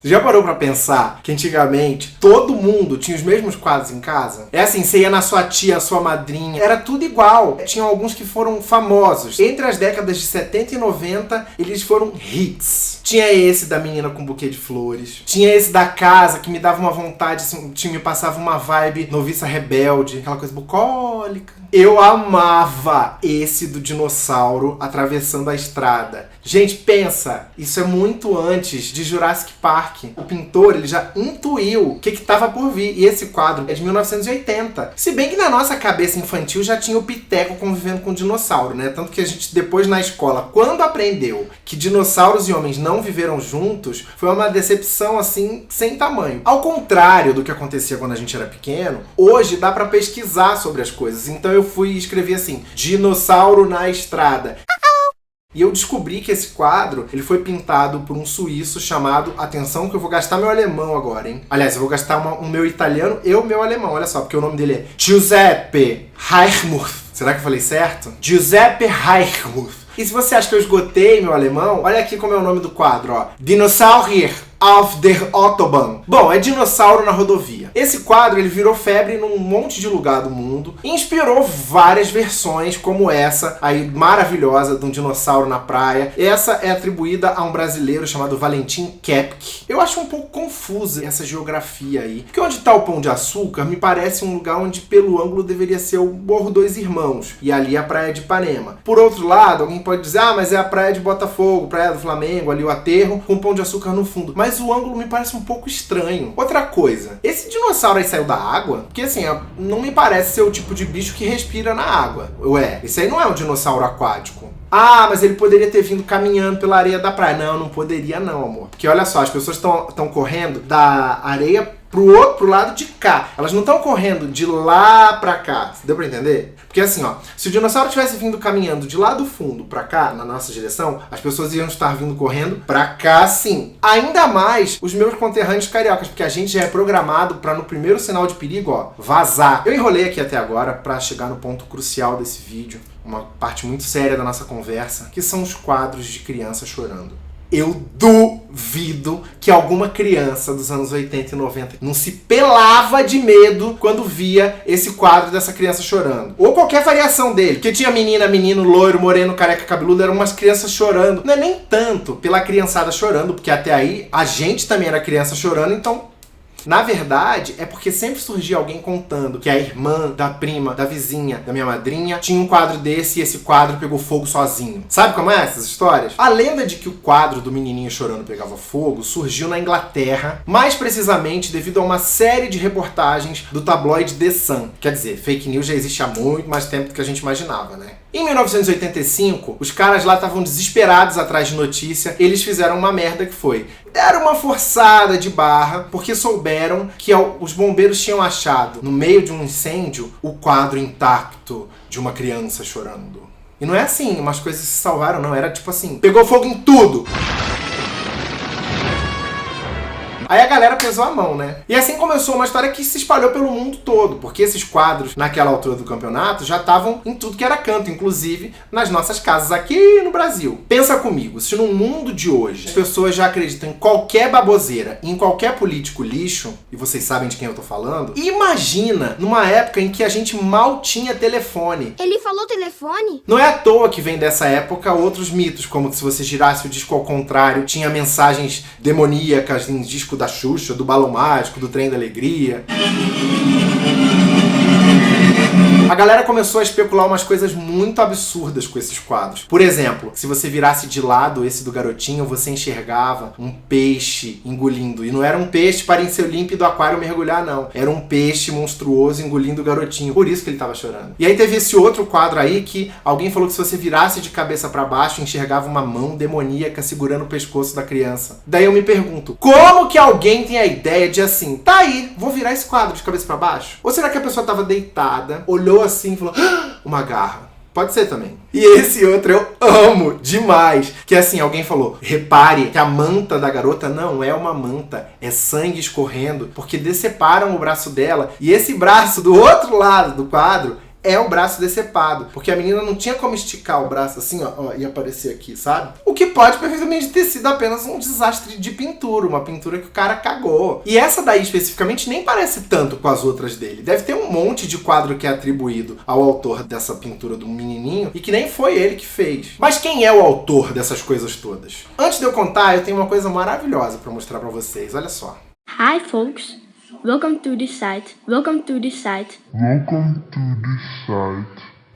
Você já parou pra pensar que antigamente todo mundo tinha os mesmos quadros em casa? É assim, você ia na sua tia, sua madrinha, era tudo igual. Tinham alguns que foram famosos. Entre as décadas de 70 e 90, eles foram hits. Tinha esse da menina com buquê de flores. Tinha esse da casa, que me dava uma vontade, assim, me passava uma vibe noviça rebelde, aquela coisa bucólica. Eu amava esse do dinossauro atravessando a estrada. Gente, pensa, isso é muito antes de Jurassic Park. O pintor, ele já intuiu o que estava por vir. E esse quadro é de 1980. Se bem que na nossa cabeça infantil já tinha o Piteco convivendo com o dinossauro, né? Tanto que a gente depois na escola, quando aprendeu que dinossauros e homens não viveram juntos, foi uma decepção assim, sem tamanho. Ao contrário do que acontecia quando a gente era pequeno, hoje dá pra pesquisar sobre as coisas. Então eu fui escrever assim, dinossauro na estrada. E eu descobri que esse quadro, ele foi pintado por um suíço chamado, atenção que eu vou gastar meu alemão agora, hein? Aliás, eu vou gastar o meu italiano e o meu alemão, olha só, porque o nome dele é Giuseppe Reichmuth. Será que eu falei certo? Giuseppe Reichmuth. E se você acha que eu esgotei meu alemão, olha aqui como é o nome do quadro, ó. Dinosaurier auf der Autobahn. Bom, é dinossauro na rodovia. Esse quadro ele virou febre num monte de lugar do mundo e inspirou várias versões como essa aí maravilhosa de um dinossauro na praia. Essa é atribuída a um brasileiro chamado Valentin Kepke. Eu acho um pouco confusa essa geografia aí, porque onde está o Pão de Açúcar me parece um lugar onde pelo ângulo deveria ser o Morro Dois Irmãos e ali a Praia de Ipanema. Por outro lado, alguém pode dizer, mas é a Praia de Botafogo, Praia do Flamengo, ali o aterro com o Pão de Açúcar no fundo. Mas o ângulo me parece um pouco estranho. Outra coisa, esse dinossauro aí saiu da água? Porque assim, não me parece ser o tipo de bicho que respira na água. Ué, esse aí não é um dinossauro aquático. Mas ele poderia ter vindo caminhando pela areia da praia. Não poderia não, amor. Porque olha só, as pessoas estão correndo da areia pro lado de cá. Elas não estão correndo de lá pra cá. Deu pra entender? Porque assim, ó, se o dinossauro tivesse vindo caminhando de lá do fundo pra cá, na nossa direção, as pessoas iam estar vindo correndo pra cá sim. Ainda mais os meus conterrâneos cariocas, porque a gente já é programado pra no primeiro sinal de perigo, ó, vazar. Eu enrolei aqui até agora pra chegar no ponto crucial desse vídeo, uma parte muito séria da nossa conversa, que são os quadros de criança chorando. Eu duvido que alguma criança dos anos 80 e 90 não se pelava de medo quando via esse quadro dessa criança chorando. Ou qualquer variação dele. Porque tinha menina, menino, loiro, moreno, careca, cabeludo, eram umas crianças chorando. Não é nem tanto pela criançada chorando, porque até aí a gente também era criança chorando, então... Na verdade, é porque sempre surgia alguém contando que a irmã, da prima, da vizinha, da minha madrinha tinha um quadro desse e esse quadro pegou fogo sozinho. Sabe como é essas histórias? A lenda de que o quadro do menininho chorando pegava fogo surgiu na Inglaterra, mais precisamente devido a uma série de reportagens do tabloide The Sun. Quer dizer, fake news já existe há muito mais tempo do que a gente imaginava, né? Em 1985, os caras lá estavam desesperados atrás de notícia, eles fizeram uma merda que foi... Deram uma forçada de barra, porque souberam que os bombeiros tinham achado, no meio de um incêndio, o quadro intacto de uma criança chorando. E não é assim, umas coisas se salvaram, não. Era tipo assim, pegou fogo em tudo! Aí a galera pesou a mão, né? E assim começou uma história que se espalhou pelo mundo todo, porque esses quadros, naquela altura do campeonato, já estavam em tudo que era canto, inclusive nas nossas casas aqui no Brasil. Pensa comigo, se no mundo de hoje as pessoas já acreditam em qualquer baboseira, em qualquer político lixo, e vocês sabem de quem eu tô falando, imagina numa época em que a gente mal tinha telefone. Ele falou telefone? Não é à toa que vem dessa época outros mitos, como que se você girasse o disco ao contrário, tinha mensagens demoníacas em disco da Xuxa, do Balão Mágico, do Trem da Alegria. A galera começou a especular umas coisas muito absurdas com esses quadros. Por exemplo, se você virasse de lado esse do garotinho, você enxergava um peixe engolindo. E não era um peixe para em seu límpido aquário mergulhar, não. Era um peixe monstruoso engolindo o garotinho. Por isso que ele tava chorando. E aí teve esse outro quadro aí que alguém falou que se você virasse de cabeça para baixo, enxergava uma mão demoníaca segurando o pescoço da criança. Daí eu me pergunto, como que alguém tem a ideia de assim, tá aí, vou virar esse quadro de cabeça para baixo? Ou será que a pessoa tava deitada, olhou assim e falou, uma garra. Pode ser também. E esse outro eu amo demais. Que assim, alguém falou, repare que a manta da garota não é uma manta, é sangue escorrendo, porque deceparam o braço dela e esse braço do outro lado do quadro é o braço decepado, porque a menina não tinha como esticar o braço assim, ó, e aparecer aqui, sabe? O que pode perfeitamente ter sido apenas um desastre de pintura, uma pintura que o cara cagou. E essa daí especificamente nem parece tanto com as outras dele. Deve ter um monte de quadro que é atribuído ao autor dessa pintura do menininho e que nem foi ele que fez. Mas quem é o autor dessas coisas todas? Antes de eu contar, eu tenho uma coisa maravilhosa pra mostrar pra vocês, olha só. Hi folks, welcome to this site.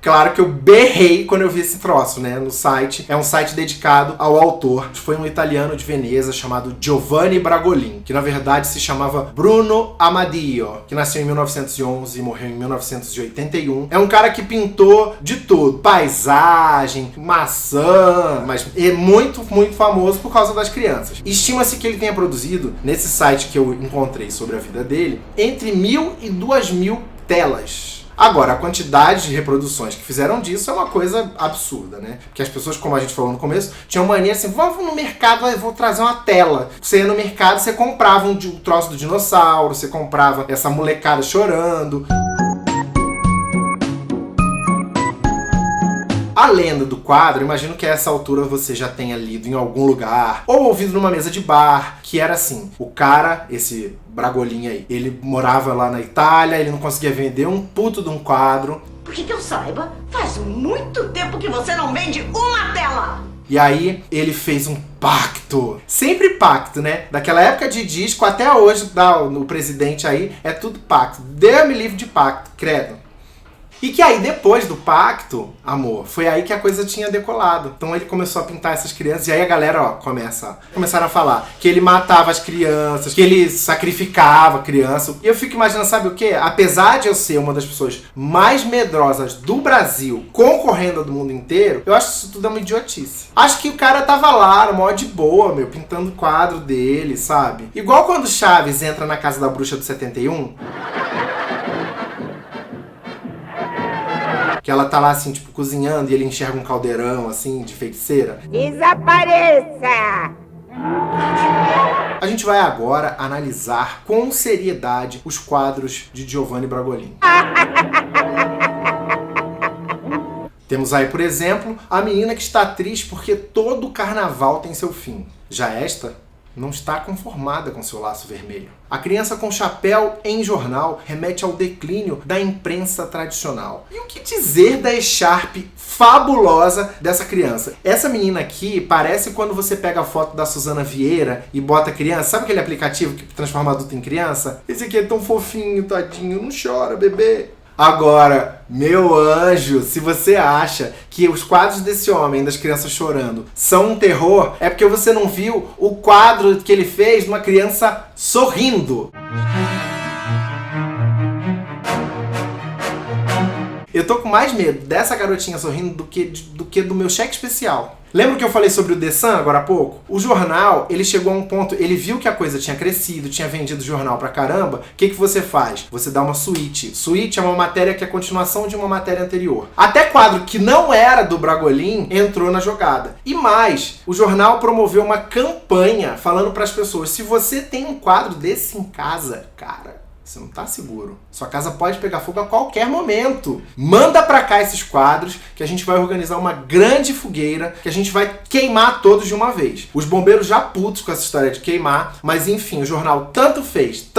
Claro que eu berrei quando eu vi esse troço, né, no site. É um site dedicado ao autor. Foi um italiano de Veneza chamado Giovanni Bragolin, que na verdade se chamava Bruno Amadio, que nasceu em 1911 e morreu em 1981. É um cara que pintou de tudo. Paisagem, maçã, mas é muito, muito famoso por causa das crianças. Estima-se que ele tenha produzido, nesse site que eu encontrei sobre a vida dele, entre 1.000 e 2.000 telas. Agora, a quantidade de reproduções que fizeram disso é uma coisa absurda, né? Porque as pessoas, como a gente falou no começo, tinham mania assim, vamos no mercado, eu vou trazer uma tela. Você ia no mercado, você comprava um troço do dinossauro, você comprava essa molecada chorando. A lenda do quadro, imagino que a essa altura você já tenha lido em algum lugar, ou ouvido numa mesa de bar, que era assim, o cara, esse Bragolin aí, ele morava lá na Itália, ele não conseguia vender um puto de um quadro. Porque que eu saiba, faz muito tempo que você não vende uma tela! E aí, ele fez um pacto. Sempre pacto, né? Daquela época de disco até hoje, o presidente aí, é tudo pacto. Deus-me livre de pacto, credo. E que aí, depois do pacto, amor, foi aí que a coisa tinha decolado. Então ele começou a pintar essas crianças, e aí a galera, ó, começaram a falar que ele matava as crianças, que ele sacrificava a criança. E eu fico imaginando, sabe o quê? Apesar de eu ser uma das pessoas mais medrosas do Brasil, concorrendo a do mundo inteiro, eu acho que isso tudo é uma idiotice. Acho que o cara tava lá, no maior de boa, meu, pintando o quadro dele, sabe? Igual quando Chaves entra na casa da bruxa do 71... que ela tá lá, assim, tipo, cozinhando e ele enxerga um caldeirão, assim, de feiticeira. Desapareça! A gente vai agora analisar com seriedade os quadros de Giovanni Bragolin. Temos aí, por exemplo, a menina que está triste porque todo carnaval tem seu fim. Já esta não está conformada com seu laço vermelho. A criança com chapéu em jornal remete ao declínio da imprensa tradicional. E o que dizer da echarpe fabulosa dessa criança? Essa menina aqui parece quando você pega a foto da Suzana Vieira e bota criança. Sabe aquele aplicativo que transforma adulto em criança? Esse aqui é tão fofinho, tadinho. Não chora, bebê. Agora, meu anjo, se você acha que os quadros desse homem, das crianças chorando, são um terror, é porque você não viu o quadro que ele fez de uma criança sorrindo. Eu tô com mais medo dessa garotinha sorrindo do que do meu cheque especial. Lembra que eu falei sobre o The Sun agora há pouco? O jornal, ele chegou a um ponto, ele viu que a coisa tinha crescido, tinha vendido jornal pra caramba. O que você faz? Você dá uma suíte. Suíte é uma matéria que é a continuação de uma matéria anterior. Até quadro que não era do Bragolin entrou na jogada. E mais, o jornal promoveu uma campanha falando pras pessoas, se você tem um quadro desse em casa, cara, você não tá seguro. Sua casa pode pegar fogo a qualquer momento. Manda pra cá esses quadros que a gente vai organizar uma grande fogueira que a gente vai queimar todos de uma vez. Os bombeiros já putos com essa história de queimar, mas enfim, o jornal tanto fez,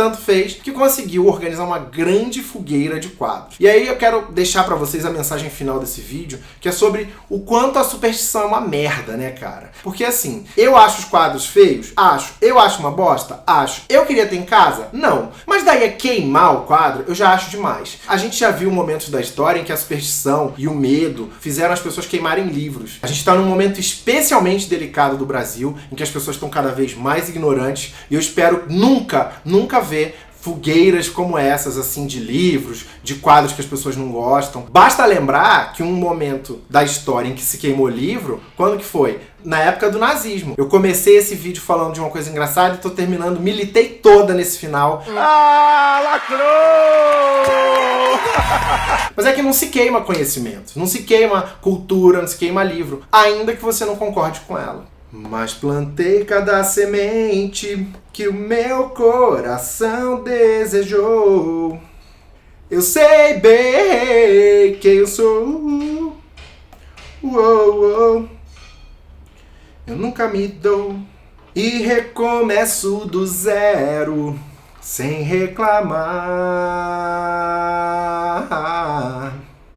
que conseguiu organizar uma grande fogueira de quadros. E aí eu quero deixar pra vocês a mensagem final desse vídeo, que é sobre o quanto a superstição é uma merda, né, cara? Porque assim, eu acho os quadros feios? Acho. Eu acho uma bosta? Acho. Eu queria ter em casa? Não. Mas daí é queimar o quadro, eu já acho demais. A gente já viu momentos da história em que a superstição e o medo fizeram as pessoas queimarem livros. A gente está num momento especialmente delicado do Brasil, em que as pessoas estão cada vez mais ignorantes, e eu espero nunca ver fogueiras como essas, assim, de livros, de quadros que as pessoas não gostam. Basta lembrar que um momento da história em que se queimou livro, quando que foi? Na época do nazismo. Eu comecei esse vídeo falando de uma coisa engraçada e tô terminando, militei toda nesse final. Ah, lacrou! Mas é que não se queima conhecimento, não se queima cultura, não se queima livro, ainda que você não concorde com ela. Mas plantei cada semente que o meu coração desejou. Eu sei bem quem eu sou. Uou, uou. Eu nunca me dou e recomeço do zero sem reclamar.